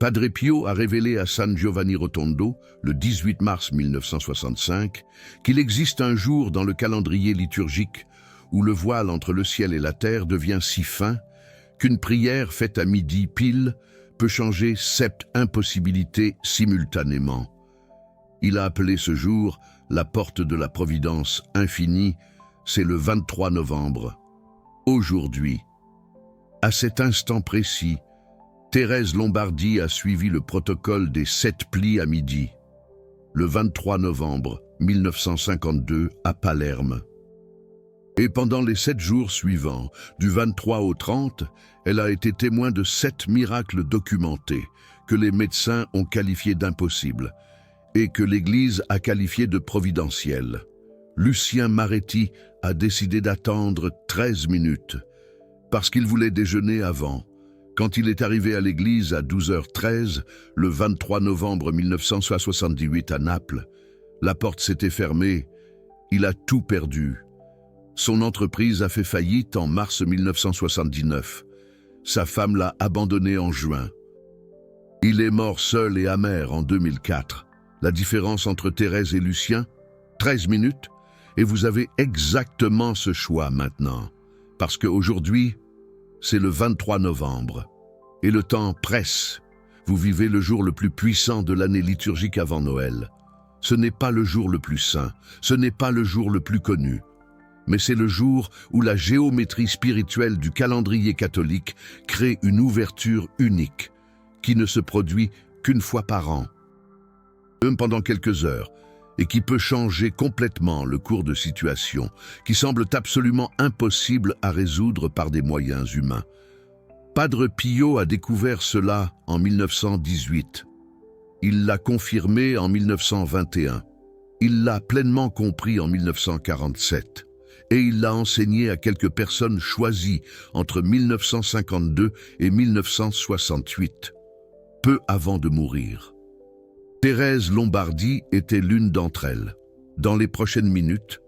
Padre Pio a révélé à San Giovanni Rotondo, le 18 mars 1965, qu'il existe un jour dans le calendrier liturgique où le voile entre le ciel et la terre devient si fin qu'une prière faite à midi pile peut changer 7 impossibilités simultanément. Il a appelé ce jour la porte de la providence infinie, c'est le 23 novembre. Aujourd'hui, à cet instant précis, Thérèse Lombardi a suivi le protocole des 7 plis à midi, le 23 novembre 1952 à Palerme. Et pendant les 7 jours suivants, du 23 au 30, elle a été témoin de 7 miracles documentés que les médecins ont qualifiés d'impossibles et que l'Église a qualifiés de providentiels. Lucien Maretti a décidé d'attendre 13 minutes parce qu'il voulait déjeuner avant. Quand il est arrivé à l'église à 12h13, le 23 novembre 1978 à Naples, la porte s'était fermée, il a tout perdu. Son entreprise a fait faillite en mars 1979. Sa femme l'a abandonné en juin. Il est mort seul et amer en 2004. La différence entre Thérèse et Lucien, 13 minutes, et vous avez exactement ce choix maintenant. Parce qu'aujourd'hui, c'est le 23 novembre. Et le temps presse. Vous vivez le jour le plus puissant de l'année liturgique avant Noël. Ce n'est pas le jour le plus saint, ce n'est pas le jour le plus connu. Mais c'est le jour où la géométrie spirituelle du calendrier catholique crée une ouverture unique, qui ne se produit qu'une fois par an, même pendant quelques heures, et qui peut changer complètement le cours de situation, qui semblent absolument impossibles à résoudre par des moyens humains. Padre Pio a découvert cela en 1918. Il l'a confirmé en 1921. Il l'a pleinement compris en 1947. Et il l'a enseigné à quelques personnes choisies entre 1952 et 1968, peu avant de mourir. Thérèse Lombardi était l'une d'entre elles. Dans les prochaines minutes,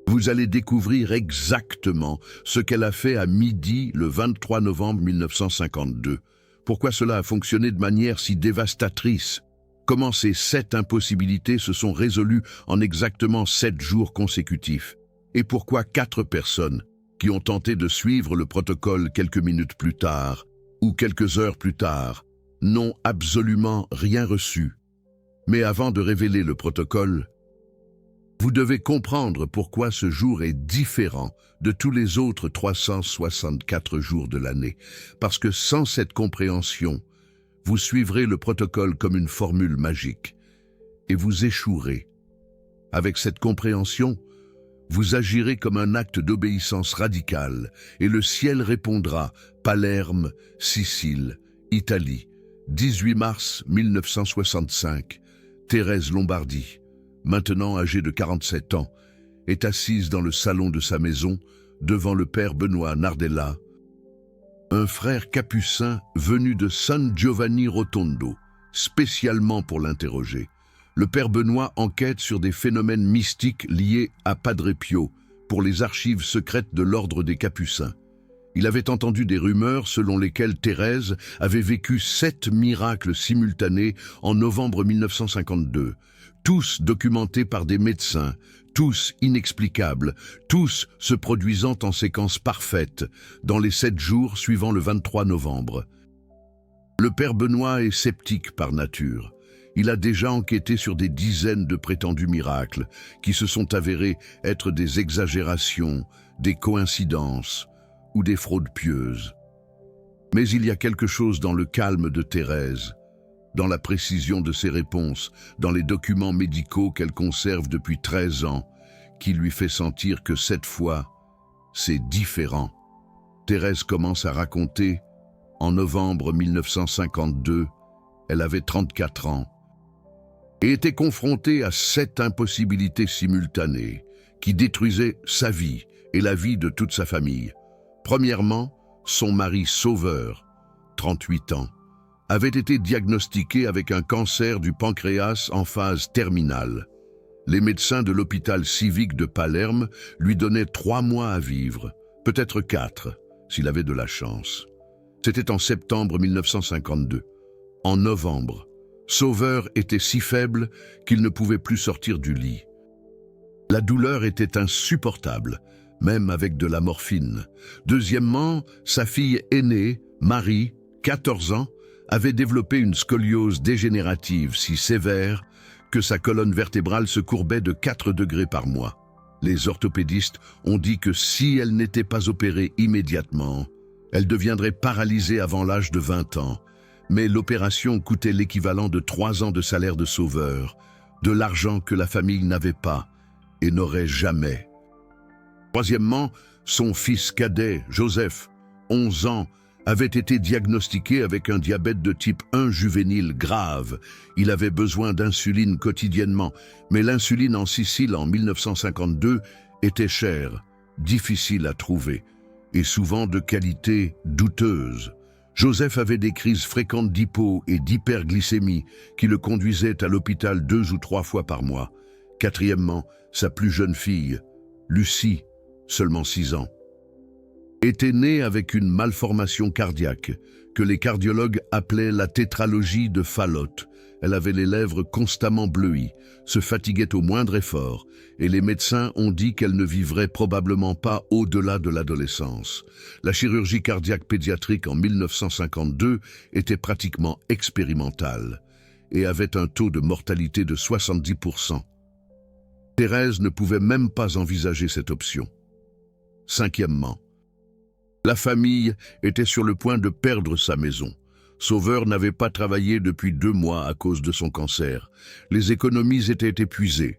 vous allez découvrir exactement ce qu'elle a fait à midi le 23 novembre 1952. Pourquoi cela a fonctionné de manière si dévastatrice? Comment ces 7 impossibilités se sont résolues en exactement 7 jours consécutifs? Et pourquoi 4 personnes qui ont tenté de suivre le protocole quelques minutes plus tard ou quelques heures plus tard n'ont absolument rien reçu? Mais avant de révéler le protocole, vous devez comprendre pourquoi ce jour est différent de tous les autres 364 jours de l'année. Parce que sans cette compréhension, vous suivrez le protocole comme une formule magique et vous échouerez. Avec cette compréhension, vous agirez comme un acte d'obéissance radicale et le ciel répondra. Palerme, Sicile, Italie, 18 mars 1965. Thérèse Lombardi, maintenant âgée de 47 ans, est assise dans le salon de sa maison devant le père Benoît Nardella, un frère capucin venu de San Giovanni Rotondo, spécialement pour l'interroger. Le père Benoît enquête sur des phénomènes mystiques liés à Padre Pio pour les archives secrètes de l'ordre des Capucins. Il avait entendu des rumeurs selon lesquelles Thérèse avait vécu 7 miracles simultanés en novembre 1952, tous documentés par des médecins, tous inexplicables, tous se produisant en séquence parfaite dans les 7 jours suivant le 23 novembre. Le père Benoît est sceptique par nature. Il a déjà enquêté sur des dizaines de prétendus miracles qui se sont avérés être des exagérations, des coïncidences ou des fraudes pieuses. Mais il y a quelque chose dans le calme de Thérèse, dans la précision de ses réponses, dans les documents médicaux qu'elle conserve depuis 13 ans, qui lui fait sentir que cette fois, c'est différent. Thérèse commence à raconter, en novembre 1952, elle avait 34 ans, et était confrontée à 7 impossibilités simultanées qui détruisaient sa vie et la vie de toute sa famille. Premièrement, son mari Sauveur, 38 ans, avait été diagnostiqué avec un cancer du pancréas en phase terminale. Les médecins de l'hôpital civique de Palerme lui donnaient 3 mois à vivre, peut-être 4, s'il avait de la chance. C'était en septembre 1952. En novembre, Sauveur était si faible qu'il ne pouvait plus sortir du lit. La douleur était insupportable, même avec de la morphine. Deuxièmement, sa fille aînée, Marie, 14 ans, avait développé une scoliose dégénérative si sévère que sa colonne vertébrale se courbait de 4 degrés par mois. Les orthopédistes ont dit que si elle n'était pas opérée immédiatement, elle deviendrait paralysée avant l'âge de 20 ans. Mais l'opération coûtait l'équivalent de 3 ans de salaire de Sauveur, de l'argent que la famille n'avait pas et n'aurait jamais. Troisièmement, son fils cadet, Joseph, 11 ans, avait été diagnostiqué avec un diabète de type 1 juvénile grave. Il avait besoin d'insuline quotidiennement, mais l'insuline en Sicile en 1952 était chère, difficile à trouver et souvent de qualité douteuse. Joseph avait des crises fréquentes d'hypo et d'hyperglycémie qui le conduisaient à l'hôpital 2 ou 3 fois par mois. Quatrièmement, sa plus jeune fille, Lucie, seulement 6 ans, était née avec une malformation cardiaque que les cardiologues appelaient la tétralogie de Fallot. Elle avait les lèvres constamment bleuies, se fatiguait au moindre effort, et les médecins ont dit qu'elle ne vivrait probablement pas au-delà de l'adolescence. La chirurgie cardiaque pédiatrique en 1952 était pratiquement expérimentale et avait un taux de mortalité de 70%. Thérèse ne pouvait même pas envisager cette option. Cinquièmement, la famille était sur le point de perdre sa maison. Sauveur n'avait pas travaillé depuis 2 mois à cause de son cancer. Les économies étaient épuisées.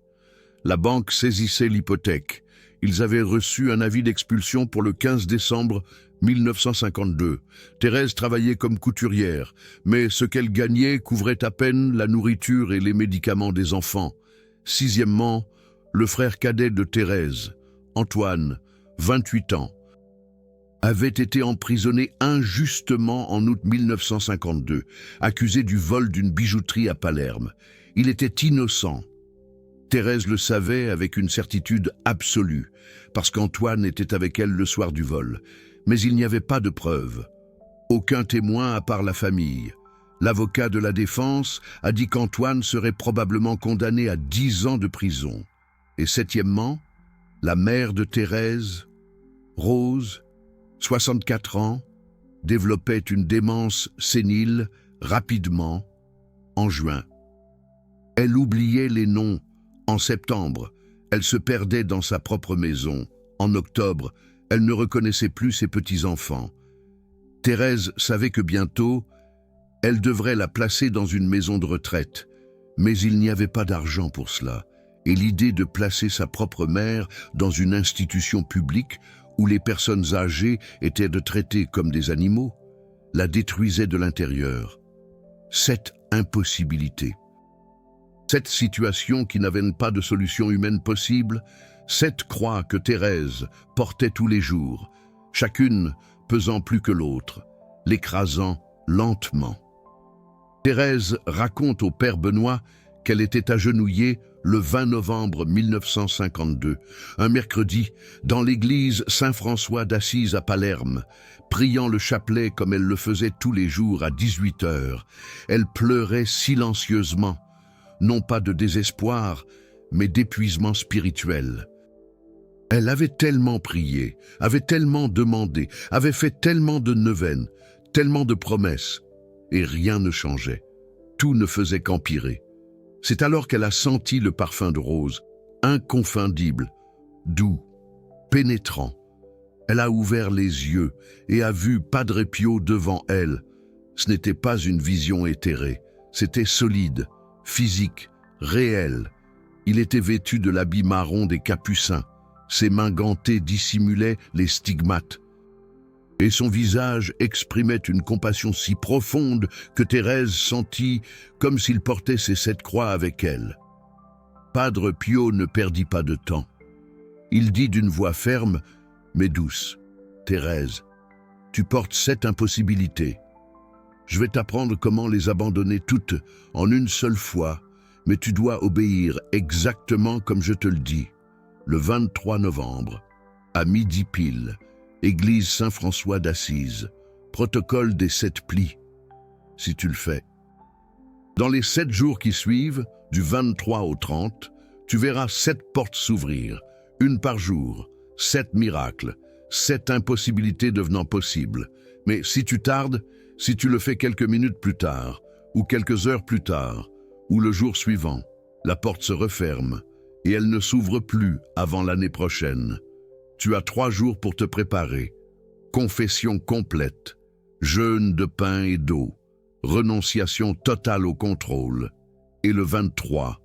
La banque saisissait l'hypothèque. Ils avaient reçu un avis d'expulsion pour le 15 décembre 1952. Thérèse travaillait comme couturière, mais ce qu'elle gagnait couvrait à peine la nourriture et les médicaments des enfants. Sixièmement, le frère cadet de Thérèse, Antoine, 28 ans, avait été emprisonné injustement en août 1952, accusé du vol d'une bijouterie à Palerme. Il était innocent. Thérèse le savait avec une certitude absolue, parce qu'Antoine était avec elle le soir du vol. Mais il n'y avait pas de preuves. Aucun témoin à part la famille. L'avocat de la défense a dit qu'Antoine serait probablement condamné à 10 ans de prison. Et septièmement, la mère de Thérèse, Rose, 64 ans, développait une démence sénile rapidement en juin. Elle oubliait les noms en septembre. Elle se perdait dans sa propre maison. En octobre, elle ne reconnaissait plus ses petits-enfants. Thérèse savait que bientôt, elle devrait la placer dans une maison de retraite. Mais il n'y avait pas d'argent pour cela. Et l'idée de placer sa propre mère dans une institution publique où les personnes âgées étaient traitées comme des animaux, la détruisait de l'intérieur. Cette impossibilité, cette situation qui n'avait pas de solution humaine possible, cette croix que Thérèse portait tous les jours, chacune pesant plus que l'autre, l'écrasant lentement. Thérèse raconte au père Benoît qu'elle était agenouillée le 20 novembre 1952, un mercredi, dans l'église Saint-François d'Assise à Palerme, priant le chapelet comme elle le faisait tous les jours à 18 heures. Elle pleurait silencieusement, non pas de désespoir, mais d'épuisement spirituel. Elle avait tellement prié, avait tellement demandé, avait fait tellement de neuvaines, tellement de promesses, et rien ne changeait. Tout ne faisait qu'empirer. C'est alors qu'elle a senti le parfum de Rose, inconfondible, doux, pénétrant. Elle a ouvert les yeux et a vu Padre Pio devant elle. Ce n'était pas une vision éthérée, c'était solide, physique, réel. Il était vêtu de l'habit marron des Capucins. Ses mains gantées dissimulaient les stigmates. Et son visage exprimait une compassion si profonde que Thérèse sentit comme s'il portait ses 7 croix avec elle. Padre Pio ne perdit pas de temps. Il dit d'une voix ferme, mais douce, « Thérèse, tu portes 7 impossibilités. Je vais t'apprendre comment les abandonner toutes en une seule fois, mais tu dois obéir exactement comme je te le dis. Le 23 novembre, à midi pile, Église Saint-François d'Assise, protocole des 7 plis. Si tu le fais, Dans les 7 jours qui suivent, du 23 au 30, tu verras 7 portes s'ouvrir, une par jour, 7 miracles, 7 impossibilités devenant possibles. Mais si tu tardes, si tu le fais quelques minutes plus tard, ou quelques heures plus tard, ou le jour suivant, la porte se referme et elle ne s'ouvre plus avant l'année prochaine. Tu as 3 jours pour te préparer. Confession complète, jeûne de pain et d'eau, renonciation totale au contrôle. Et le 23,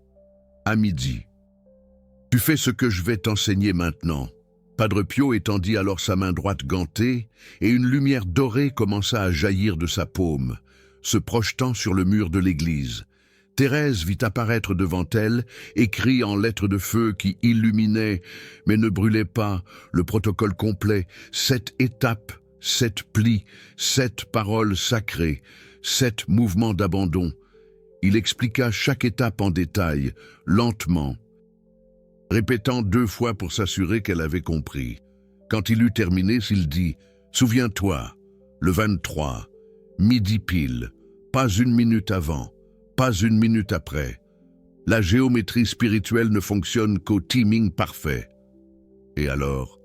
à midi. Tu fais ce que je vais t'enseigner maintenant. Padre Pio étendit alors sa main droite gantée, et une lumière dorée commença à jaillir de sa paume, se projetant sur le mur de l'église. Thérèse vit apparaître devant elle, écrit en lettres de feu qui illuminaient, mais ne brûlaient pas, le protocole complet, 7 étapes, 7 plis, 7 paroles sacrées, 7 mouvements d'abandon. Il expliqua chaque étape en détail, lentement, répétant 2 fois pour s'assurer qu'elle avait compris. Quand il eut terminé, il dit « Souviens-toi, le 23, midi pile, pas une minute avant, pas une minute après. La géométrie spirituelle ne fonctionne qu'au timing parfait. » Et alors,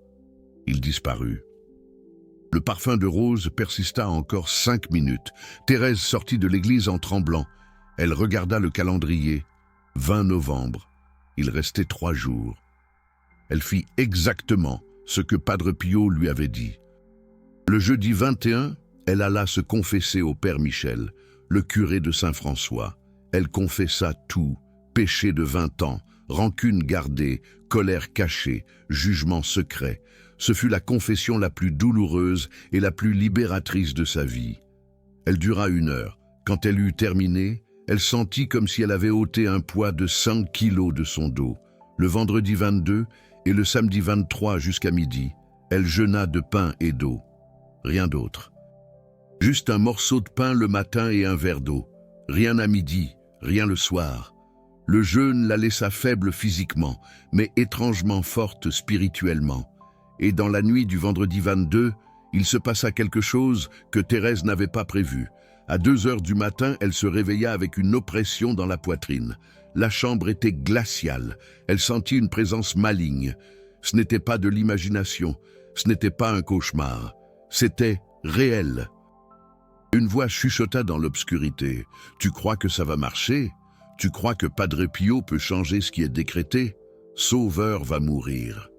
il disparut. Le parfum de rose persista encore 5 minutes. Thérèse sortit de l'église en tremblant. Elle regarda le calendrier. 20 novembre. Il restait 3 jours. Elle fit exactement ce que Padre Pio lui avait dit. Le jeudi 21, elle alla se confesser au Père Michel, le curé de Saint-François. Elle confessa tout, péché de 20 ans, rancune gardée, colère cachée, jugement secret. Ce fut la confession la plus douloureuse et la plus libératrice de sa vie. Elle dura 1 heure. Quand elle eut terminé, elle sentit comme si elle avait ôté un poids de 100 kilos de son dos. Le vendredi 22 et le samedi 23 jusqu'à midi, elle jeûna de pain et d'eau. Rien d'autre. Juste un morceau de pain le matin et un verre d'eau. Rien à midi, rien le soir. Le jeûne la laissa faible physiquement, mais étrangement forte spirituellement. Et dans la nuit du vendredi 22, il se passa quelque chose que Thérèse n'avait pas prévu. À 2 heures du matin, elle se réveilla avec une oppression dans la poitrine. La chambre était glaciale. Elle sentit une présence maligne. Ce n'était pas de l'imagination. Ce n'était pas un cauchemar. C'était réel. Une voix chuchota dans l'obscurité. « Tu crois que ça va marcher? Tu crois que Padre Pio peut changer ce qui est décrété? Sauveur va mourir.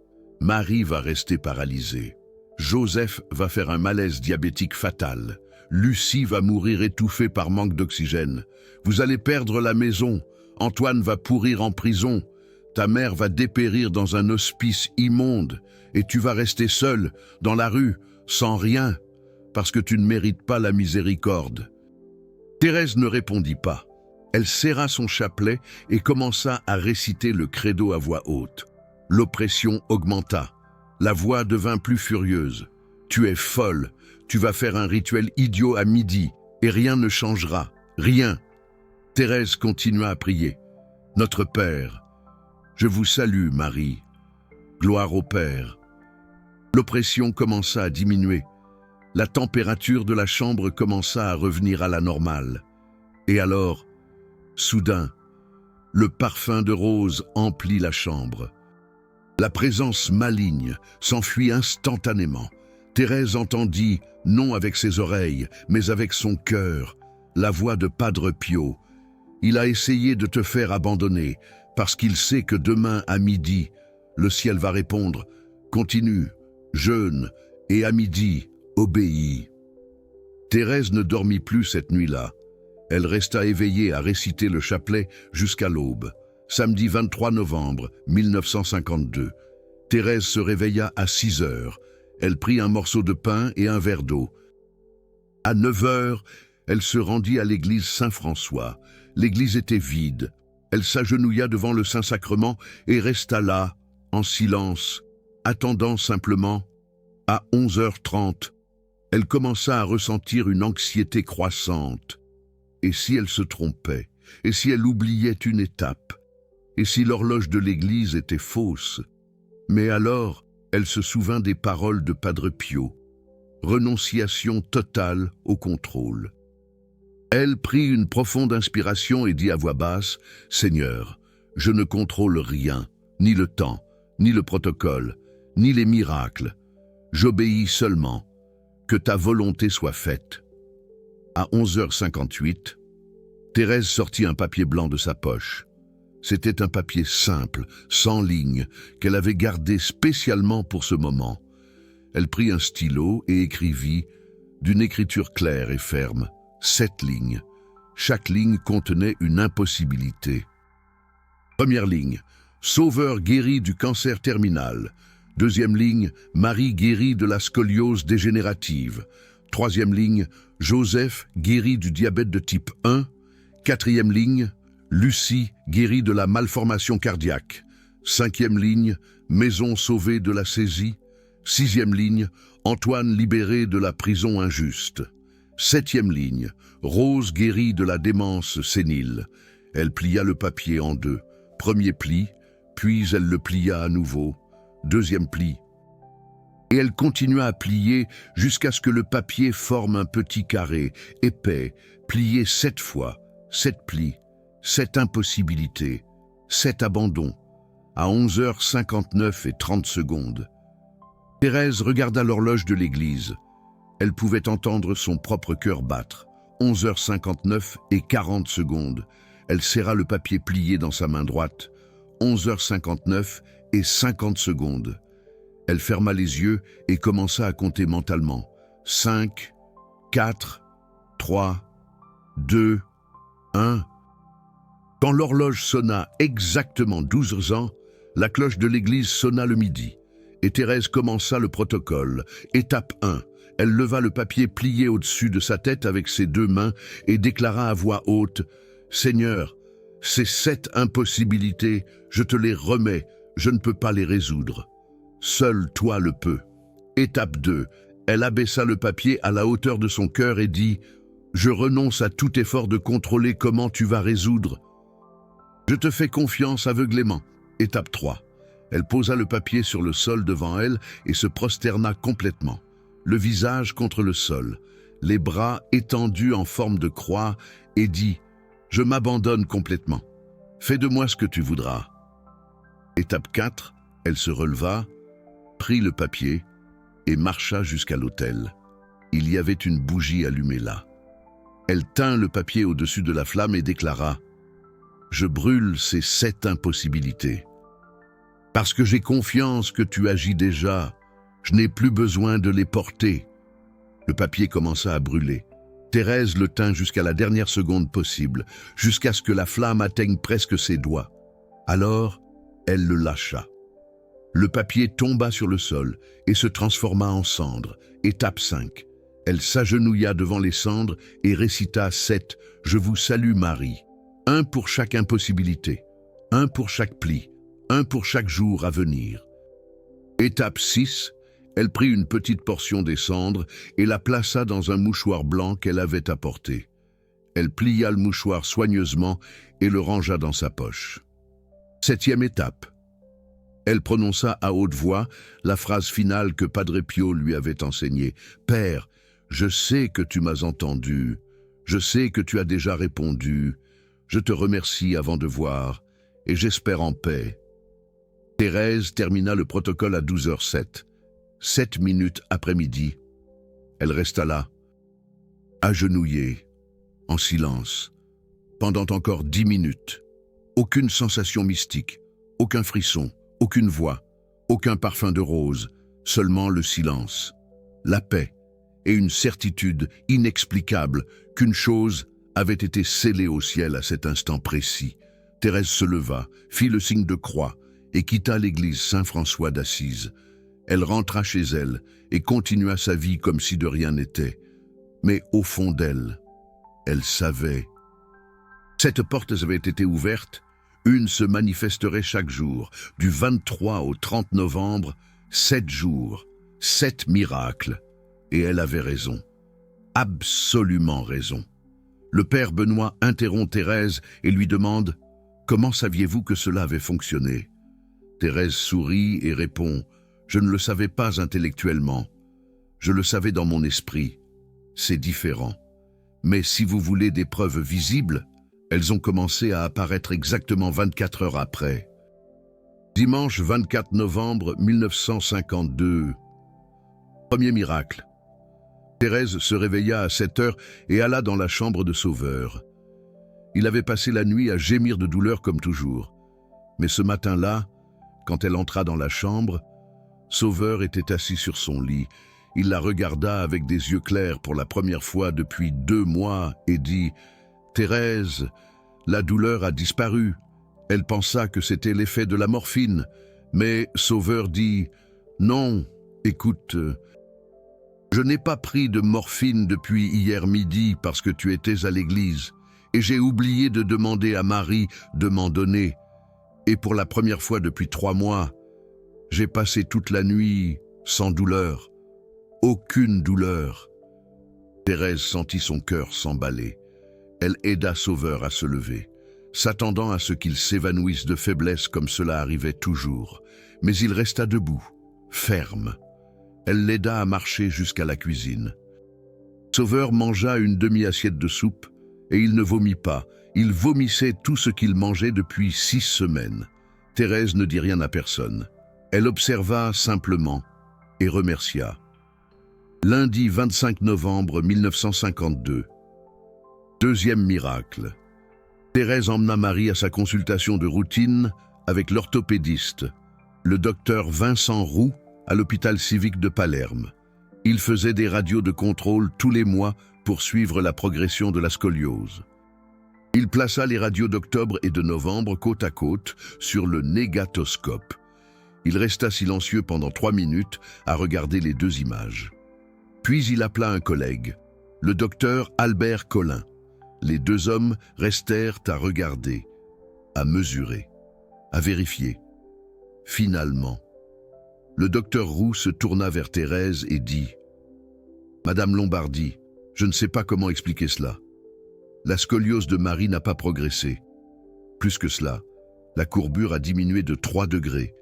Marie va rester paralysée. Joseph va faire un malaise diabétique fatal. Lucie va mourir étouffée par manque d'oxygène. Vous allez perdre la maison. Antoine va pourrir en prison. Ta mère va dépérir dans un hospice immonde. Et tu vas rester seule, dans la rue, sans rien, parce que tu ne mérites pas la miséricorde. » Thérèse ne répondit pas. Elle serra son chapelet et commença à réciter le credo à voix haute. L'oppression augmenta. La voix devint plus furieuse. « Tu es folle. Tu vas faire un rituel idiot à midi et rien ne changera. Rien. » Thérèse continua à prier. « Notre Père, je vous salue, Marie. Gloire au Père. » L'oppression commença à diminuer. La température de la chambre commença à revenir à la normale. Et alors, soudain, le parfum de rose emplit la chambre. La présence maligne s'enfuit instantanément. Thérèse entendit, non avec ses oreilles, mais avec son cœur, la voix de Padre Pio. Il a essayé de te faire abandonner, parce qu'il sait que demain à midi, le ciel va répondre « Continue, jeûne, et à midi, obéis. » Thérèse ne dormit plus cette nuit-là. Elle resta éveillée à réciter le chapelet jusqu'à l'aube. Samedi 23 novembre 1952. Thérèse se réveilla à 6 heures. Elle prit un morceau de pain et un verre d'eau. À 9 heures, elle se rendit à l'église Saint-François. L'église était vide. Elle s'agenouilla devant le Saint-Sacrement et resta là, en silence, attendant simplement. À 11h30, elle commença à ressentir une anxiété croissante. Et si elle se trompait? Et si elle oubliait une étape? Et si l'horloge de l'église était fausse? Mais alors, elle se souvint des paroles de Padre Pio. Renonciation totale au contrôle. Elle prit une profonde inspiration et dit à voix basse, « Seigneur, je ne contrôle rien, ni le temps, ni le protocole, ni les miracles. J'obéis seulement. Que ta volonté soit faite. » À 11h58, Thérèse sortit un papier blanc de sa poche. C'était un papier simple, sans lignes, qu'elle avait gardé spécialement pour ce moment. Elle prit un stylo et écrivit, d'une écriture claire et ferme, 7 lignes. Chaque ligne contenait une impossibilité. Première ligne, Sauveur guéri du cancer terminal. Deuxième ligne, Marie guérie de la scoliose dégénérative. Troisième ligne, Joseph guéri du diabète de type 1. Quatrième ligne, Lucie guérie de la malformation cardiaque. Cinquième ligne, Maison sauvée de la saisie. Sixième ligne, Antoine libéré de la prison injuste. Septième ligne, Rose guérie de la démence sénile. Elle plia le papier en 2. Premier pli, puis elle le plia à nouveau. Deuxième pli. Et elle continua à plier jusqu'à ce que le papier forme un petit carré, épais, plié 7 fois, 7 plis, 7 impossibilités, 7 abandons, à 11h59 et 30 secondes. Thérèse regarda l'horloge de l'église. Elle pouvait entendre son propre cœur battre. 11h59 et 40 secondes. Elle serra le papier plié dans sa main droite. 11h59 et 50 secondes. Elle ferma les yeux et commença à compter mentalement. 5, 4, 3, 2, 1. Quand l'horloge sonna exactement 12 ans, la cloche de l'église sonna le midi. Et Thérèse commença le protocole. Étape 1. Elle leva le papier plié au-dessus de sa tête avec ses 2 mains et déclara à voix haute, « Seigneur, ces 7 impossibilités, je te les remets, je ne peux pas les résoudre. Seul toi le peux. » Étape 2. Elle abaissa le papier à la hauteur de son cœur et dit, « Je renonce à tout effort de contrôler comment tu vas résoudre. Je te fais confiance aveuglément. » Étape 3. Elle posa le papier sur le sol devant elle et se prosterna complètement, le visage contre le sol, les bras étendus en forme de croix, et dit « Je m'abandonne complètement. Fais de moi ce que tu voudras. » Étape 4. Elle se releva, prit le papier et marcha jusqu'à l'autel. Il y avait une bougie allumée là. Elle tint le papier au-dessus de la flamme et déclara « Je brûle ces 7 impossibilités. Parce que j'ai confiance que tu agis déjà, je n'ai plus besoin de les porter. » Le papier commença à brûler. Thérèse le tint jusqu'à la dernière seconde possible, jusqu'à ce que la flamme atteigne presque ses doigts. Alors, elle le lâcha. Le papier tomba sur le sol et se transforma en cendres. Étape 5. Elle s'agenouilla devant les cendres et récita 7 « Je vous salue Marie ». 1 pour chaque impossibilité, 1 pour chaque pli, 1 pour chaque jour à venir. Étape 6. Elle prit une petite portion des cendres et la plaça dans un mouchoir blanc qu'elle avait apporté. Elle plia le mouchoir soigneusement et le rangea dans sa poche. 7e étape. Elle prononça à haute voix la phrase finale que Padre Pio lui avait enseignée. « Père, je sais que tu m'as entendu, je sais que tu as déjà répondu, je te remercie avant de voir, et j'espère en paix. » Thérèse termina le protocole à 12h07. 7 minutes après-midi. Elle resta là, agenouillée, en silence, pendant encore 10 minutes. Aucune sensation mystique, aucun frisson, aucune voix, aucun parfum de rose, seulement le silence, la paix et une certitude inexplicable qu'une chose avait été scellée au ciel à cet instant précis. Thérèse se leva, fit le signe de croix et quitta l'église Saint-François d'Assise. Elle rentra chez elle et continua sa vie comme si de rien n'était. Mais au fond d'elle, elle savait. 7 portes avaient été ouvertes, une se manifesterait chaque jour, du 23 au 30 novembre, 7 jours, 7 miracles. Et elle avait raison, absolument raison. Le père Benoît interrompt Thérèse et lui demande « Comment saviez-vous que cela avait fonctionné ?» Thérèse sourit et répond « Je ne le savais pas intellectuellement. Je le savais dans mon esprit. C'est différent. Mais si vous voulez des preuves visibles, elles ont commencé à apparaître exactement 24 heures après. Dimanche 24 novembre 1952. Premier miracle. Thérèse se réveilla à 7 heures et alla dans la chambre de Sauveur. Il avait passé la nuit à gémir de douleur comme toujours. Mais ce matin-là, quand elle entra dans la chambre, Sauveur était assis sur son lit. Il la regarda avec des yeux clairs pour la première fois depuis 2 mois et dit « Thérèse, la douleur a disparu. » Elle pensa que c'était l'effet de la morphine, mais Sauveur dit « Non, écoute, je n'ai pas pris de morphine depuis hier midi parce que tu étais à l'église, et j'ai oublié de demander à Marie de m'en donner. Et pour la première fois depuis 3 mois, j'ai passé toute la nuit sans douleur. Aucune douleur. » Thérèse sentit son cœur s'emballer. Elle aida Sauveur à se lever, s'attendant à ce qu'il s'évanouisse de faiblesse comme cela arrivait toujours. Mais il resta debout, ferme. Elle l'aida à marcher jusqu'à la cuisine. Sauveur mangea une demi-assiette de soupe et il ne vomit pas. Il vomissait tout ce qu'il mangeait depuis 6 semaines. Thérèse ne dit rien à personne. Elle observa simplement et remercia. Lundi 25 novembre 1952. Deuxième miracle. Thérèse emmena Marie à sa consultation de routine avec l'orthopédiste, le docteur Vincent Roux, à l'hôpital civique de Palerme. Il faisait des radios de contrôle tous les mois pour suivre la progression de la scoliose. Il plaça les radios d'octobre et de novembre côte à côte sur le négatoscope. Il resta silencieux pendant 3 minutes à regarder les 2 images. Puis il appela un collègue, le docteur Albert Collin. Les 2 hommes restèrent à regarder, à mesurer, à vérifier. Finalement, le docteur Roux se tourna vers Thérèse et dit « Madame Lombardi, je ne sais pas comment expliquer cela. La scoliose de Marie n'a pas progressé. Plus que cela, la courbure a diminué de 3 degrés.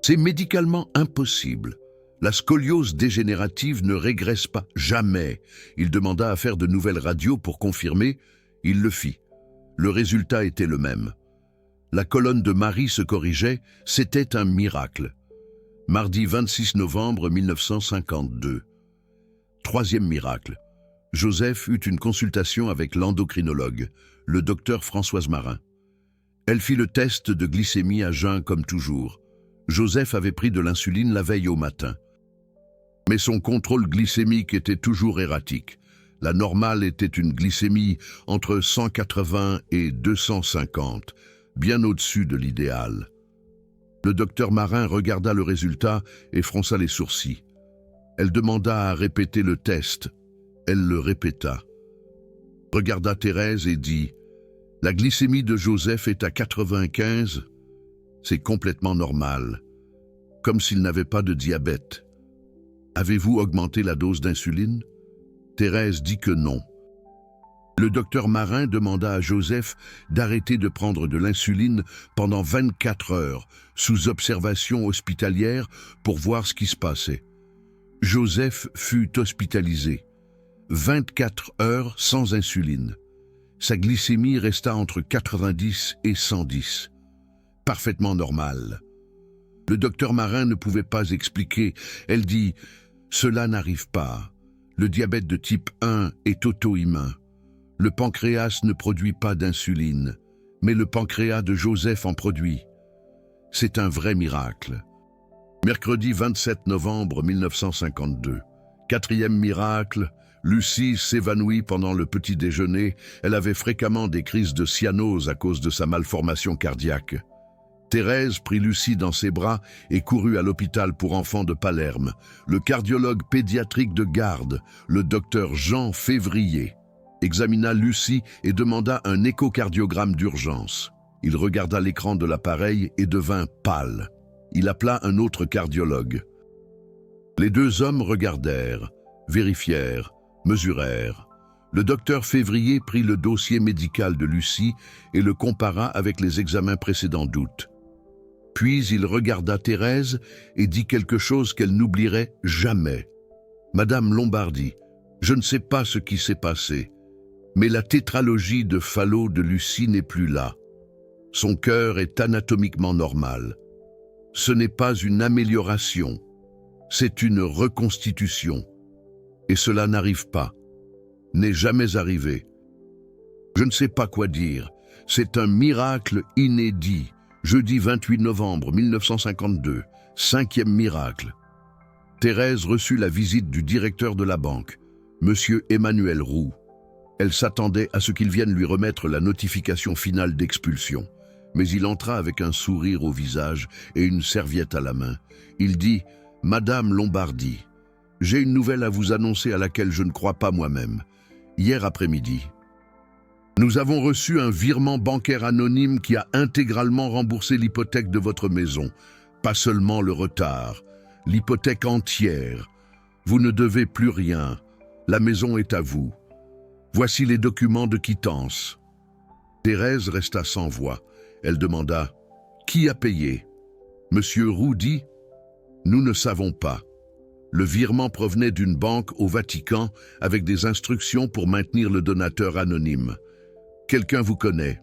C'est médicalement impossible. La scoliose dégénérative ne régresse pas, jamais. » Il demanda à faire de nouvelles radios pour confirmer. Il le fit. Le résultat était le même. La colonne de Marie se corrigeait, c'était un miracle. Mardi 26 novembre 1952. Troisième miracle. Joseph eut une consultation avec l'endocrinologue, le docteur Françoise Marin. Elle fit le test de glycémie à jeun comme toujours. Joseph avait pris de l'insuline la veille au matin. Mais son contrôle glycémique était toujours erratique. La normale était une glycémie entre 180 et 250, bien au-dessus de l'idéal. Le docteur Marin regarda le résultat et fronça les sourcils. Elle demanda à répéter le test. Elle le répéta. Regarda Thérèse et dit « La glycémie de Joseph est à 95. C'est complètement normal, comme s'il n'avait pas de diabète. Avez-vous augmenté la dose d'insuline ?» Thérèse dit que non. Le docteur Marin demanda à Joseph d'arrêter de prendre de l'insuline pendant 24 heures sous observation hospitalière pour voir ce qui se passait. Joseph fut hospitalisé. 24 heures sans insuline. Sa glycémie resta entre 90 et 110. Parfaitement normale. Le docteur Marin ne pouvait pas expliquer. Elle dit « Cela n'arrive pas. Le diabète de type 1 est auto-immun. Le pancréas ne produit pas d'insuline, mais le pancréas de Joseph en produit. C'est un vrai miracle. » Mercredi 27 novembre 1952. Quatrième miracle, Lucie s'évanouit pendant le petit déjeuner. Elle avait fréquemment des crises de cyanose à cause de sa malformation cardiaque. Thérèse prit Lucie dans ses bras et courut à l'hôpital pour enfants de Palerme. Le cardiologue pédiatrique de garde, le docteur Jean Février, examina Lucie et demanda un échocardiogramme d'urgence. Il regarda l'écran de l'appareil et devint pâle. Il appela un autre cardiologue. Les 2 hommes regardèrent, vérifièrent, mesurèrent. Le docteur Février prit le dossier médical de Lucie et le compara avec les examens précédents d'août. Puis il regarda Thérèse et dit quelque chose qu'elle n'oublierait jamais. « Madame Lombardi, Je ne sais pas ce qui s'est passé, mais la tétralogie de Fallot de Lucie n'est plus là. Son cœur est anatomiquement normal. Ce n'est pas une amélioration, c'est une reconstitution. Et cela n'arrive pas, n'est jamais arrivé. Je ne sais pas quoi dire, c'est un miracle inédit. Jeudi 28 novembre 1952, 5e miracle. Thérèse reçut la visite du directeur de la banque, Monsieur Emmanuel Roux. Elle s'attendait à ce qu'il vienne lui remettre la notification finale d'expulsion. Mais il entra avec un sourire au visage et une serviette à la main. Il dit « Madame Lombardi, j'ai une nouvelle à vous annoncer à laquelle je ne crois pas moi-même. Hier après-midi, nous avons reçu un virement bancaire anonyme qui a intégralement remboursé l'hypothèque de votre maison. Pas seulement le retard, l'hypothèque entière. Vous ne devez plus rien. La maison est à vous. Voici les documents de quittance. » Thérèse resta sans voix. Elle demanda « Qui a payé ?» Monsieur Roux dit « Nous ne savons pas. Le virement provenait d'une banque au Vatican avec des instructions pour maintenir le donateur anonyme. Quelqu'un vous connaît.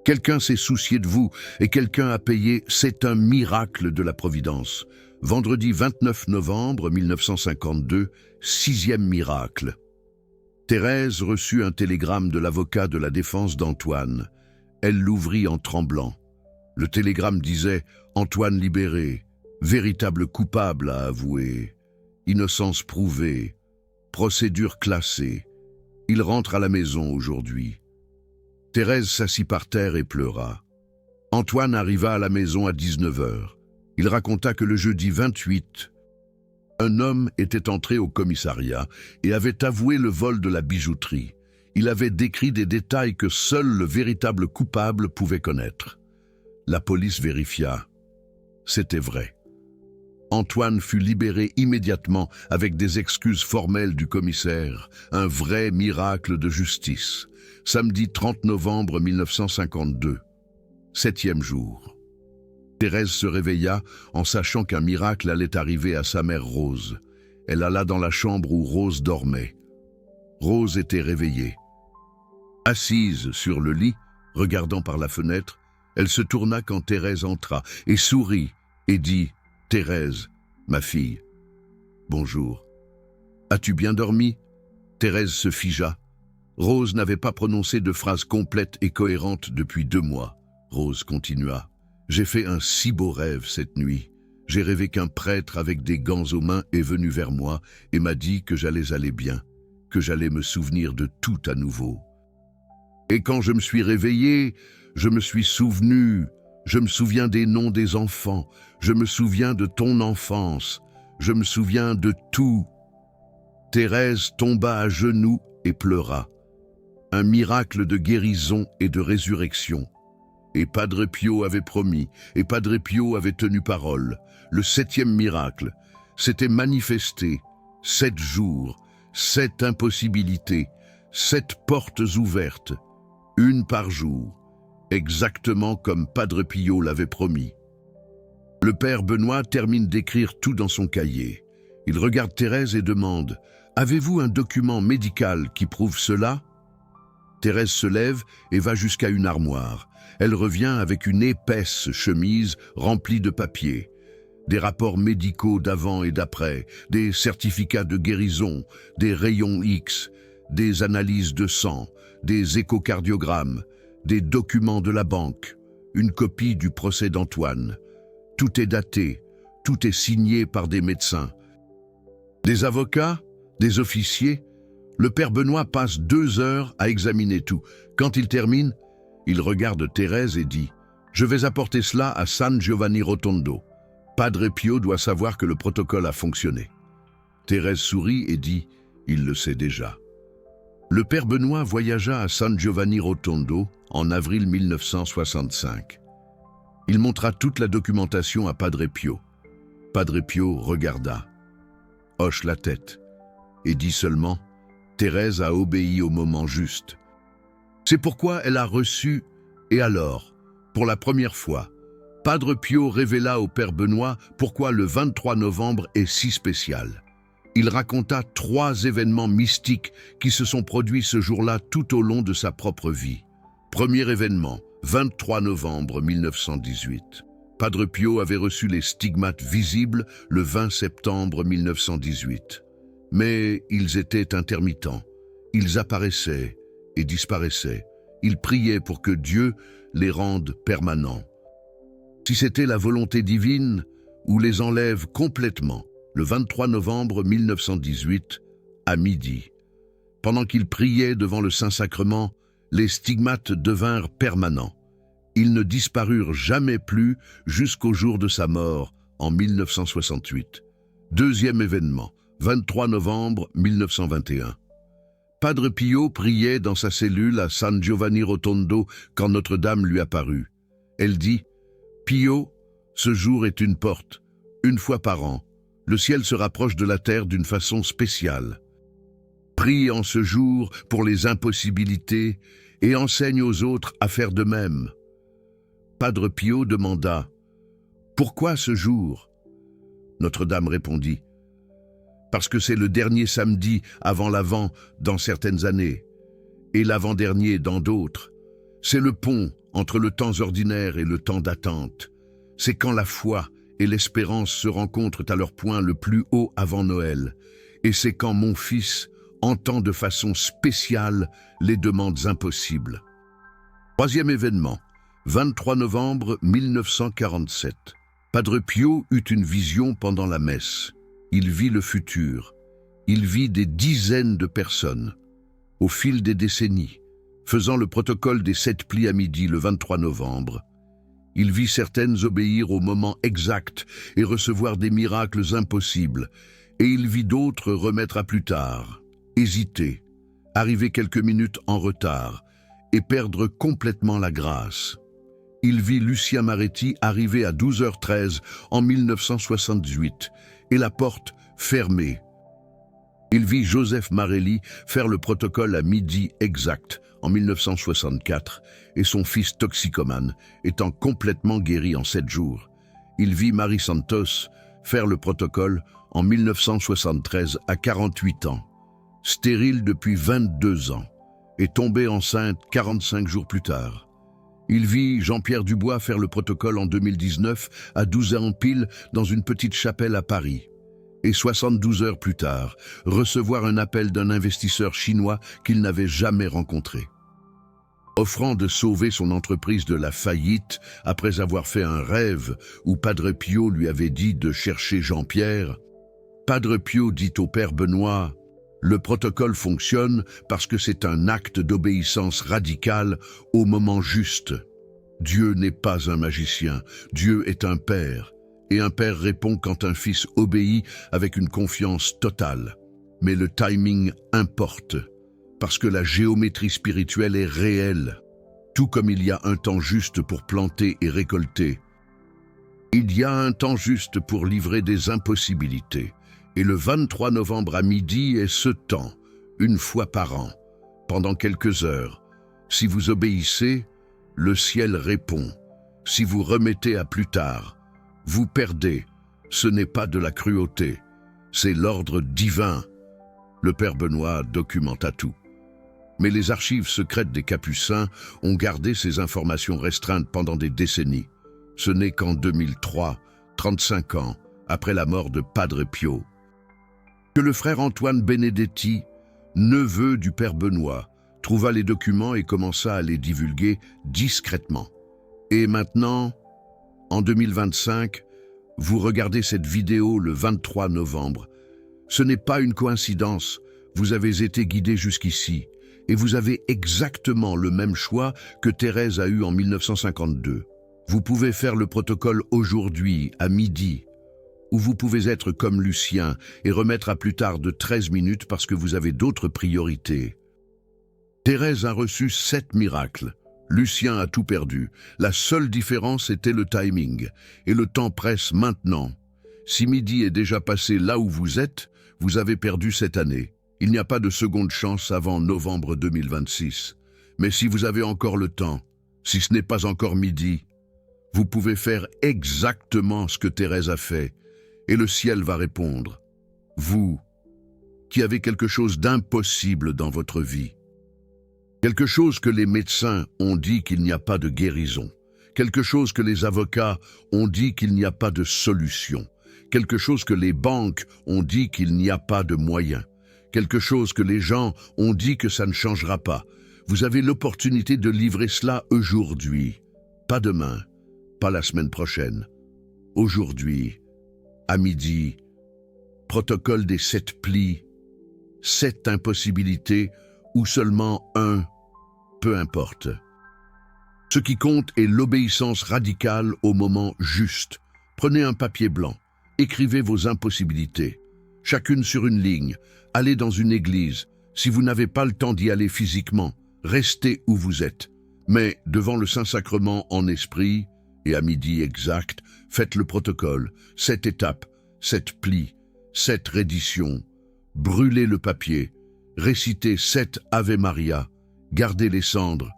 Quelqu'un s'est soucié de vous et quelqu'un a payé. C'est un miracle de la Providence. » Vendredi 29 novembre 1952, 6e miracle. Thérèse reçut un télégramme de l'avocat de la défense d'Antoine. Elle l'ouvrit en tremblant. Le télégramme disait « Antoine libéré, véritable coupable à avouer, innocence prouvée, procédure classée. Il rentre à la maison aujourd'hui. » Thérèse s'assit par terre et pleura. Antoine arriva à la maison à 19 h. Il raconta que le jeudi 28, un homme était entré au commissariat et avait avoué le vol de la bijouterie. Il avait décrit des détails que seul le véritable coupable pouvait connaître. La police vérifia. C'était vrai. Antoine fut libéré immédiatement avec des excuses formelles du commissaire, un vrai miracle de justice. Samedi 30 novembre 1952, 7e jour. Thérèse se réveilla en sachant qu'un miracle allait arriver à sa mère Rose. Elle alla dans la chambre où Rose dormait. Rose était réveillée. Assise sur le lit, regardant par la fenêtre, elle se tourna quand Thérèse entra et sourit et dit « Thérèse, ma fille, bonjour. As-tu bien dormi ?» Thérèse se figea. Rose n'avait pas prononcé de phrase complète et cohérente depuis 2 mois. Rose continua. « J'ai fait un si beau rêve cette nuit. J'ai rêvé qu'un prêtre avec des gants aux mains est venu vers moi et m'a dit que j'allais aller bien, que j'allais me souvenir de tout à nouveau. Et quand je me suis réveillé, je me suis souvenu, je me souviens des noms des enfants, je me souviens de ton enfance, je me souviens de tout. » Thérèse tomba à genoux et pleura. Un miracle de guérison et de résurrection. Et Padre Pio avait promis, et Padre Pio avait tenu parole. Le 7e miracle s'était manifesté. 7 jours, 7 impossibilités, 7 portes ouvertes, une par jour, exactement comme Padre Pio l'avait promis. Le père Benoît termine d'écrire tout dans son cahier. Il regarde Thérèse et demande « Avez-vous un document médical qui prouve cela ?» Thérèse se lève et va jusqu'à une armoire. Elle revient avec une épaisse chemise remplie de papiers. Des rapports médicaux d'avant et d'après, des certificats de guérison, des rayons X, des analyses de sang, des échocardiogrammes, des documents de la banque, une copie du procès d'Antoine. Tout est daté, tout est signé par des médecins. Des avocats, des officiers. Le père Benoît passe 2 heures à examiner tout. Quand il termine, il regarde Thérèse et dit « Je vais apporter cela à San Giovanni Rotondo. Padre Pio doit savoir que le protocole a fonctionné. » Thérèse sourit et dit « Il le sait déjà. » Le père Benoît voyagea à San Giovanni Rotondo en avril 1965. Il montra toute la documentation à Padre Pio. Padre Pio regarda, hoche la tête et dit seulement « Thérèse a obéi au moment juste. » C'est pourquoi elle a reçu, et alors, pour la première fois, Padre Pio révéla au père Benoît pourquoi le 23 novembre est si spécial. Il raconta 3 événements mystiques qui se sont produits ce jour-là tout au long de sa propre vie. Premier événement, 23 novembre 1918. Padre Pio avait reçu les stigmates visibles le 20 septembre 1918. Mais ils étaient intermittents. Ils apparaissaient et disparaissaient. Il priait pour que Dieu les rende permanents. Si c'était la volonté divine, ou les enlève complètement, le 23 novembre 1918, à midi. Pendant qu'il priait devant le Saint-Sacrement, les stigmates devinrent permanents. Ils ne disparurent jamais plus jusqu'au jour de sa mort, en 1968. Deuxième événement, 23 novembre 1921. Padre Pio priait dans sa cellule à San Giovanni Rotondo quand Notre-Dame lui apparut. Elle dit « Pio, ce jour est une porte. Une fois par an, le ciel se rapproche de la terre d'une façon spéciale. Prie en ce jour pour les impossibilités et enseigne aux autres à faire de même. » Padre Pio demanda « Pourquoi ce jour ?» Notre-Dame répondit « Parce que c'est le dernier samedi avant l'Avent dans certaines années, et l'avant-dernier dans d'autres. C'est le pont entre le temps ordinaire et le temps d'attente. C'est quand la foi et l'espérance se rencontrent à leur point le plus haut avant Noël, et c'est quand mon fils entend de façon spéciale les demandes impossibles. » Troisième événement, 23 novembre 1947. Padre Pio eut une vision pendant la messe. Il vit le futur. Il vit des dizaines de personnes, au fil des décennies, faisant le protocole des 7 plis à midi le 23 novembre. Il vit certaines obéir au moment exact et recevoir des miracles impossibles, et il vit d'autres remettre à plus tard, hésiter, arriver quelques minutes en retard et perdre complètement la grâce. Il vit Lucien Maretti arriver à 12h13 en 1978 et la porte fermée. Il vit Joseph Marelli faire le protocole à midi exact en 1964 et son fils toxicomane étant complètement guéri en 7 jours. Il vit Marie Santos faire le protocole en 1973 à 48 ans, stérile depuis 22 ans et tombée enceinte 45 jours plus tard. Il vit Jean-Pierre Dubois faire le protocole en 2019 à 12 ans pile dans une petite chapelle à Paris. Et 72 heures plus tard, recevoir un appel d'un investisseur chinois qu'il n'avait jamais rencontré. Offrant de sauver son entreprise de la faillite après avoir fait un rêve où Padre Pio lui avait dit de chercher Jean-Pierre, Padre Pio dit au Père Benoît « Le protocole fonctionne parce que c'est un acte d'obéissance radicale au moment juste. Dieu n'est pas un magicien, Dieu est un père. Et un père répond quand un fils obéit avec une confiance totale. Mais le timing importe, parce que la géométrie spirituelle est réelle. Tout comme il y a un temps juste pour planter et récolter, il y a un temps juste pour livrer des impossibilités. Et le 23 novembre à midi est ce temps, une fois par an, pendant quelques heures. Si vous obéissez, le ciel répond. Si vous remettez à plus tard, vous perdez. Ce n'est pas de la cruauté, c'est l'ordre divin. Le Père Benoît documenta tout. Mais les archives secrètes des Capucins ont gardé ces informations restreintes pendant des décennies. Ce n'est qu'en 2003, 35 ans, après la mort de Padre Pio, que le frère Antoine Benedetti, neveu du Père Benoît, trouva les documents et commença à les divulguer discrètement. Et maintenant, en 2025, vous regardez cette vidéo le 23 novembre. Ce n'est pas une coïncidence, vous avez été guidé jusqu'ici, et vous avez exactement le même choix que Thérèse a eu en 1952. Vous pouvez faire le protocole aujourd'hui, à midi, ou vous pouvez être comme Lucien et remettre à plus tard de 13 minutes parce que vous avez d'autres priorités. Thérèse a reçu 7 miracles. Lucien a tout perdu. La seule différence était le timing. Et le temps presse maintenant. Si midi est déjà passé là où vous êtes, vous avez perdu cette année. Il n'y a pas de seconde chance avant novembre 2026. Mais si vous avez encore le temps, si ce n'est pas encore midi, vous pouvez faire exactement ce que Thérèse a fait. Et le ciel va répondre. Vous qui avez quelque chose d'impossible dans votre vie. Quelque chose que les médecins ont dit qu'il n'y a pas de guérison. Quelque chose que les avocats ont dit qu'il n'y a pas de solution. Quelque chose que les banques ont dit qu'il n'y a pas de moyen. Quelque chose que les gens ont dit que ça ne changera pas. Vous avez l'opportunité de livrer cela aujourd'hui. Pas demain, pas la semaine prochaine. Aujourd'hui, à midi, protocole des 7 plis, 7 impossibilités ou seulement un, peu importe. Ce qui compte est l'obéissance radicale au moment juste. Prenez un papier blanc, écrivez vos impossibilités, chacune sur une ligne, allez dans une église. Si vous n'avez pas le temps d'y aller physiquement, restez où vous êtes. Mais devant le Saint-Sacrement en esprit, et à midi exact, faites le protocole, 7 étapes, 7 plis, 7 redditions. Brûlez le papier, récitez 7 Ave Maria, gardez les cendres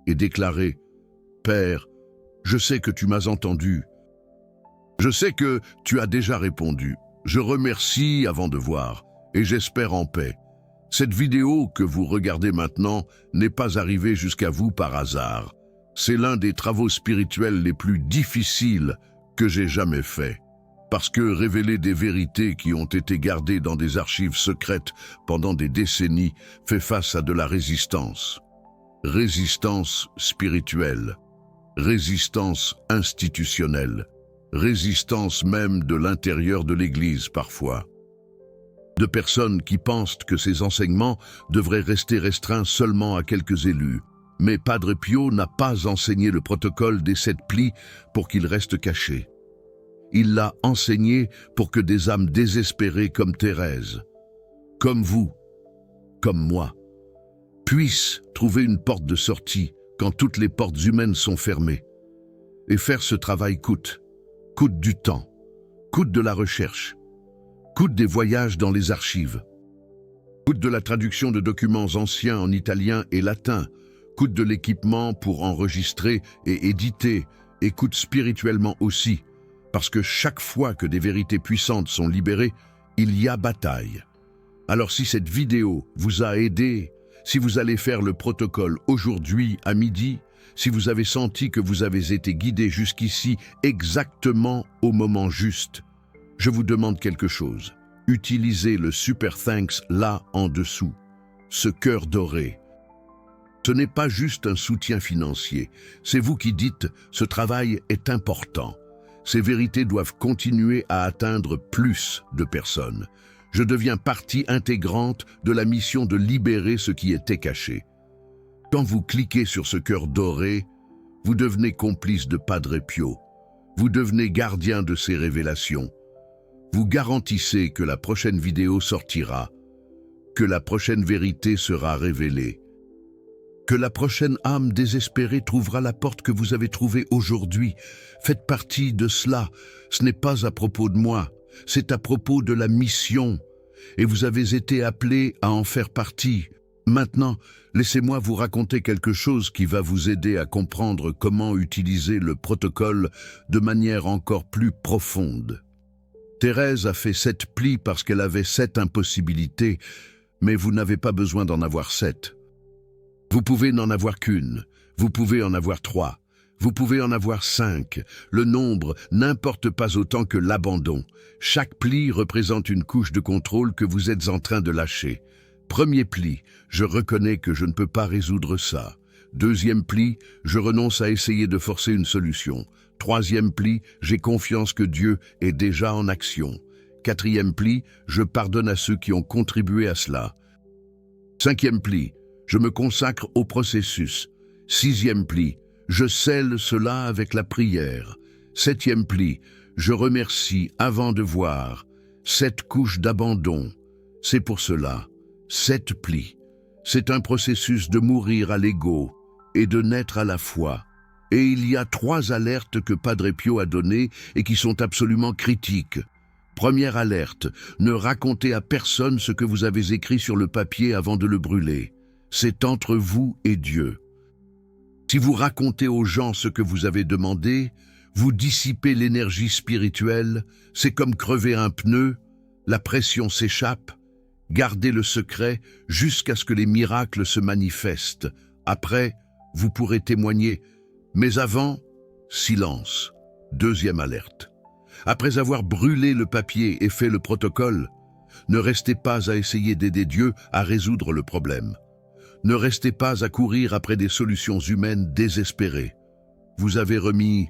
et déclarez « Père, je sais que tu m'as entendu. Je sais que tu as déjà répondu. Je remercie avant de voir et j'espère en paix. Cette vidéo que vous regardez maintenant n'est pas arrivée jusqu'à vous par hasard. C'est l'un des travaux spirituels les plus difficiles que j'ai jamais fait. Parce que révéler des vérités qui ont été gardées dans des archives secrètes pendant des décennies fait face à de la résistance. Résistance spirituelle, résistance institutionnelle, résistance même de l'intérieur de l'Église parfois. De personnes qui pensent que ces enseignements devraient rester restreints seulement à quelques élus. Mais Padre Pio n'a pas enseigné le protocole des 7 plis pour qu'il reste caché. Il l'a enseigné pour que des âmes désespérées comme Thérèse, comme vous, comme moi, puissent trouver une porte de sortie quand toutes les portes humaines sont fermées. Et faire ce travail coûte du temps, coûte de la recherche, coûte des voyages dans les archives, coûte de la traduction de documents anciens en italien et latin, coûte de l'équipement pour enregistrer et éditer, et coûte spirituellement aussi, parce que chaque fois que des vérités puissantes sont libérées, il y a bataille. Alors si cette vidéo vous a aidé, si vous allez faire le protocole aujourd'hui à midi, si vous avez senti que vous avez été guidé jusqu'ici exactement au moment juste, je vous demande quelque chose. Utilisez le Super Thanks là en dessous, ce cœur doré. Ce n'est pas juste un soutien financier, c'est vous qui dites « ce travail est important ». Ces vérités doivent continuer à atteindre plus de personnes. Je deviens partie intégrante de la mission de libérer ce qui était caché. Quand vous cliquez sur ce cœur doré, vous devenez complice de Padre Pio. Vous devenez gardien de ses révélations. Vous garantissez que la prochaine vidéo sortira, que la prochaine vérité sera révélée, que la prochaine âme désespérée trouvera la porte que vous avez trouvée aujourd'hui. Faites partie de cela. Ce n'est pas à propos de moi, c'est à propos de la mission. Et vous avez été appelé à en faire partie. Maintenant, laissez-moi vous raconter quelque chose qui va vous aider à comprendre comment utiliser le protocole de manière encore plus profonde. Thérèse a fait 7 plis parce qu'elle avait 7 impossibilités, mais vous n'avez pas besoin d'en avoir 7. Vous pouvez n'en avoir qu'une, vous pouvez en avoir 3, vous pouvez en avoir 5. Le nombre n'importe pas autant que l'abandon. Chaque pli représente une couche de contrôle que vous êtes en train de lâcher. Premier pli, je reconnais que je ne peux pas résoudre ça. Deuxième pli, je renonce à essayer de forcer une solution. Troisième pli, j'ai confiance que Dieu est déjà en action. Quatrième pli, je pardonne à ceux qui ont contribué à cela. Cinquième pli, je me consacre au processus. Sixième pli, je scelle cela avec la prière. Septième pli, je remercie avant de voir. 7 couches d'abandon. C'est pour cela. 7 plis. C'est un processus de mourir à l'ego et de naître à la foi. Et il y a 3 alertes que Padre Pio a données et qui sont absolument critiques. Première alerte, ne racontez à personne ce que vous avez écrit sur le papier avant de le brûler. C'est entre vous et Dieu. Si vous racontez aux gens ce que vous avez demandé, vous dissipez l'énergie spirituelle, c'est comme crever un pneu, la pression s'échappe Gardez le secret jusqu'à ce que les miracles se manifestent. Après, vous pourrez témoigner. Mais avant, silence. Deuxième alerte. Après avoir brûlé le papier et fait le protocole, ne restez pas à essayer d'aider Dieu à résoudre le problème. Ne restez pas à courir après des solutions humaines désespérées. Vous avez remis.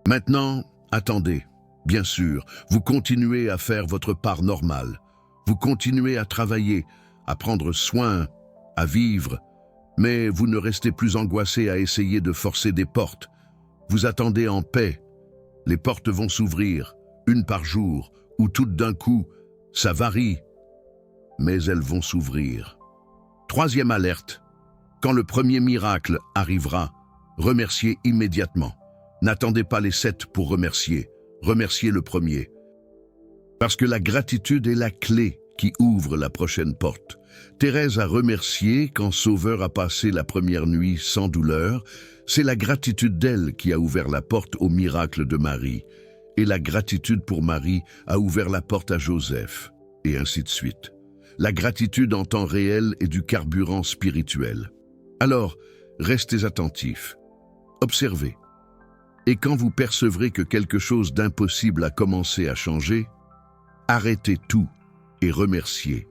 Maintenant, attendez. Bien sûr, vous continuez à faire votre part normale. Vous continuez à travailler, à prendre soin, à vivre, mais vous ne restez plus angoissé à essayer de forcer des portes. Vous attendez en paix. Les portes vont s'ouvrir, une par jour, ou toutes d'un coup, ça varie, mais elles vont s'ouvrir. Troisième alerte. Quand le premier miracle arrivera, remerciez immédiatement. N'attendez pas les 7 pour remercier. Remerciez le premier. Parce que la gratitude est la clé qui ouvre la prochaine porte. Thérèse a remercié quand Sauveur a passé la première nuit sans douleur. C'est la gratitude d'elle qui a ouvert la porte au miracle de Marie. Et la gratitude pour Marie a ouvert la porte à Joseph. Et ainsi de suite. La gratitude en temps réel est du carburant spirituel. Alors, restez attentifs. Observez. Et quand vous percevrez que quelque chose d'impossible a commencé à changer, arrêtez tout et remerciez.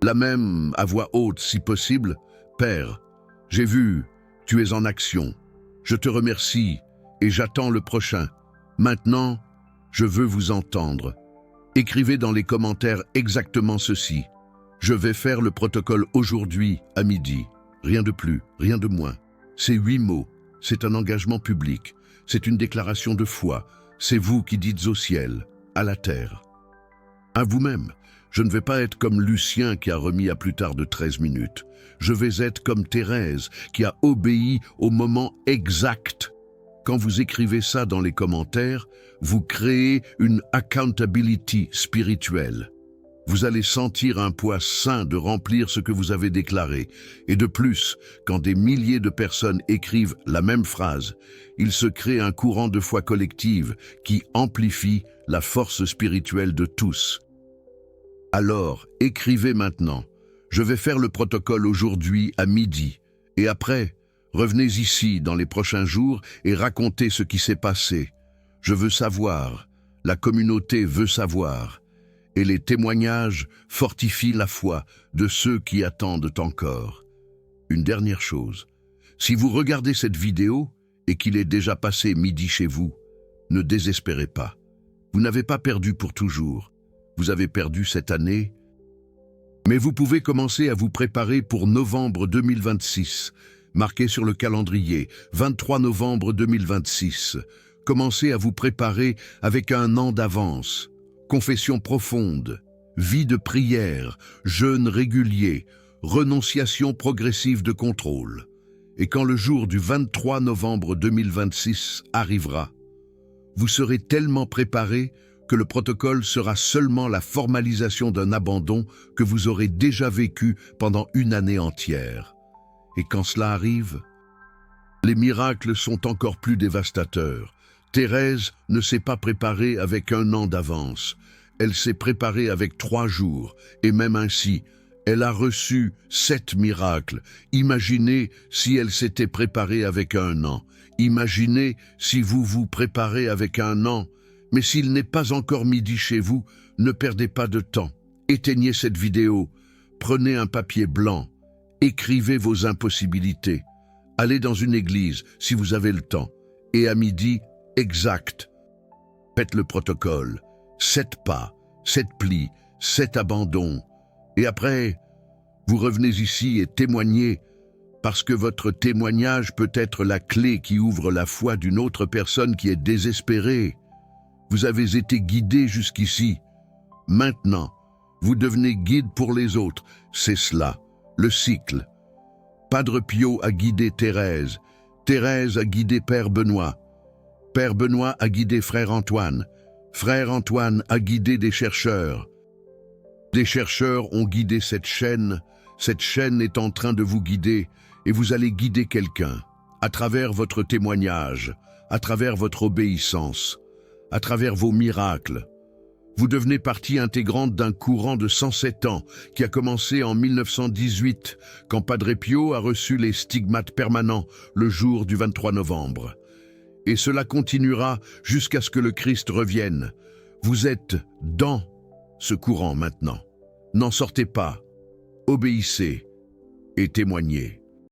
La même à voix haute si possible, « Père, j'ai vu, tu es en action. Je te remercie et j'attends le prochain. Maintenant, je veux vous entendre. » Écrivez dans les commentaires exactement ceci. « Je vais faire le protocole aujourd'hui à midi. Rien de plus, rien de moins. » Ces 8 mots, c'est un engagement public. C'est une déclaration de foi. C'est vous qui dites au ciel, à la terre. À vous-même, je ne vais pas être comme Lucien qui a remis à plus tard de 13 minutes. Je vais être comme Thérèse qui a obéi au moment exact. Quand vous écrivez ça dans les commentaires, vous créez une accountability spirituelle. Vous allez sentir un poids sain de remplir ce que vous avez déclaré. Et de plus, quand des milliers de personnes écrivent la même phrase, il se crée un courant de foi collective qui amplifie la force spirituelle de tous. Alors, écrivez maintenant. Je vais faire le protocole aujourd'hui à midi. Et après, revenez ici dans les prochains jours et racontez ce qui s'est passé. Je veux savoir. La communauté veut savoir. Et les témoignages fortifient la foi de ceux qui attendent encore. Une dernière chose, si vous regardez cette vidéo et qu'il est déjà passé midi chez vous, ne désespérez pas. Vous n'avez pas perdu pour toujours. Vous avez perdu cette année, mais vous pouvez commencer à vous préparer pour novembre 2026. Marquez sur le calendrier, 23 novembre 2026. Commencez à vous préparer avec un an d'avance. Confession profonde, vie de prière, jeûne régulier, renonciation progressive de contrôle. Et quand le jour du 23 novembre 2026 arrivera, vous serez tellement préparé que le protocole sera seulement la formalisation d'un abandon que vous aurez déjà vécu pendant une année entière. Et quand cela arrive, les miracles sont encore plus dévastateurs. Thérèse ne s'est pas préparée avec un an d'avance. Elle s'est préparée avec 3 jours, et même ainsi, elle a reçu 7 miracles. Imaginez si elle s'était préparée avec un an. Imaginez si vous vous préparez avec un an. Mais s'il n'est pas encore midi chez vous, ne perdez pas de temps. Éteignez cette vidéo. Prenez un papier blanc. Écrivez vos impossibilités. Allez dans une église si vous avez le temps. Et à midi, exact. Faites le protocole. 7 pas, 7 plis, 7 abandons. Et après, vous revenez ici et témoignez, parce que votre témoignage peut être la clé qui ouvre la foi d'une autre personne qui est désespérée. Vous avez été guidé jusqu'ici. Maintenant, vous devenez guide pour les autres. C'est cela, le cycle. Padre Pio a guidé Thérèse. Thérèse a guidé Père Benoît. Père Benoît a guidé Frère Antoine. Frère Antoine a guidé des chercheurs. Des chercheurs ont guidé cette chaîne est en train de vous guider et vous allez guider quelqu'un à travers votre témoignage, à travers votre obéissance, à travers vos miracles. Vous devenez partie intégrante d'un courant de 107 ans qui a commencé en 1918, quand Padre Pio a reçu les stigmates permanents le jour du 23 novembre. Et cela continuera jusqu'à ce que le Christ revienne. Vous êtes dans ce courant maintenant. N'en sortez pas, obéissez et témoignez.